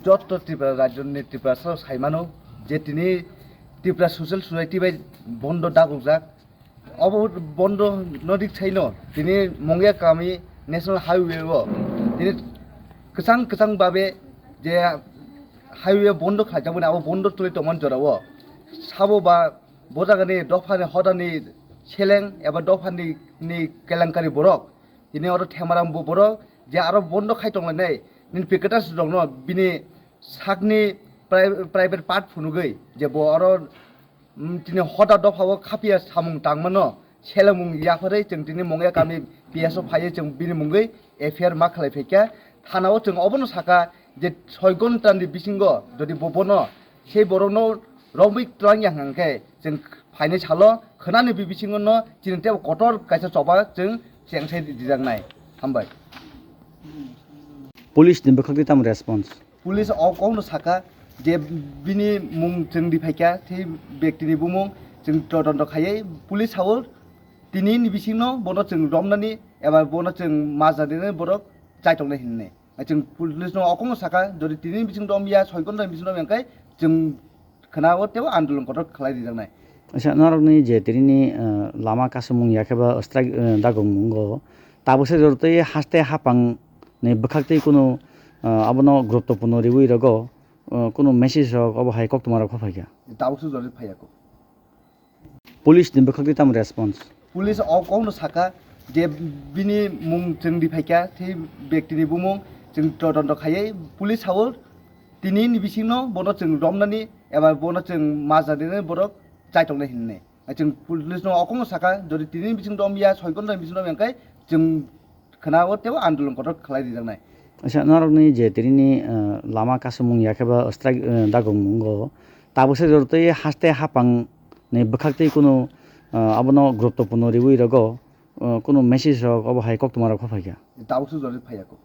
যত ত্রিপুরা রাজ্যनि ত্রিপুরা সাইমানো যে তিনি ত্রিপুরা সোশ্যাল সোসাইটি বাই বন্ধ দাগুজাক অব বন্ধ নদী ছাইন তিনি মঙ্গিয়া কামি ন্যাশনাল হাইওয়ে তিনি কেসাং কেসাং ভাবে যে হাইওয়ে বন্ধ খাইजाबोन আবো বন্ধ তুলি তমন জরাও সাবো বা বজাগানি দফানি হদানি সেলেং এবা দফানি नि কেলেঙ্কারি বরক তিনি অর থেমারাম বরক যে আরো বন্ধ খাইতংলানাय নিন পিকেটাস দङ बिनि सागनि प्राइवेट पार्ट फुनुगै जे बर तिनि हदा दफाव खापिया सामुं तांमनो सेलमुं याफोरै जों तिनि मंगे गामि पिएसओ फायो जों बिनि मुंगै एफआईआर मा खालायफैका थानाव जों अबनो साका जे 6 घन्टानि बिसिंग जदि बबनो সেই बरनो रबिक त्रां यांगखे जों फाइने सालो खोनानि बिबिसिंगनो जिनते कटर कायसा चबा जों सेंसाय दिजांनाय हामबाय पुलिस नि बखगि ताम रेस्पॉन्स पुलिस अकौनो साका जे बिनि मुं जों दिफायका थै व्यक्तिनि बुमुं जों तदन्त खायै पुलिस हावल तिनि निबिसिनो बनो जों रमनानि एबा बनो जों माजादिनो बरक चाइटंने हिन्ने जों पुलिस नो अकौनो साका जदि तिनि बिसिं दम या 6 घन्टा बिसिं दम यांखाय जों खोनावो तेव आन्दोलन कटर खालाय दिजांनाय अच्छा नरकनि जे तिरिनि लामा कासमुं याखेबा स्ट्राइक दागं मुंगो ताबसे जरते हास्ते हापां ने बखाक्तै कुनो आबनो गुरुत्वपूर्ण रिवि रगो कुनो मेसेज रग अब हाइ कक तुम्हारा खफाइका दावसु जरि फायाको पुलिस नि बखगि ताम रेस्पॉन्स पुलिस अकौनो साका जे बिनि मुं जों दिफायका थै व्यक्तिनि बुमुं जों तदन्त खायै पुलिस हावल तिनि निबिसिनो बनो जों रमनानि एबा बनो जों माजादिनो बरक चाइटंने हिन्ने जों पुलिस नो अकौनो साका जदि तिनि बिसिं दम या 6 घन्टा बिसिं दम यांखाय जों खोनावो तेव आन्दोलन कटर खालाय दिजांनाय अच्छा नरकनि जे तिरिनि लामा कासमुं याखेबा स्ट्राइक दागं मुंगो ताबसे जरते हास्ते हापां ने बखाक्तै कुनो आबनो गुरुत्वपूर्ण रिवि रगो कुनो मेसेज रग अब हाइ कक तुम्हारा खफाइका दावसु जरि फायाको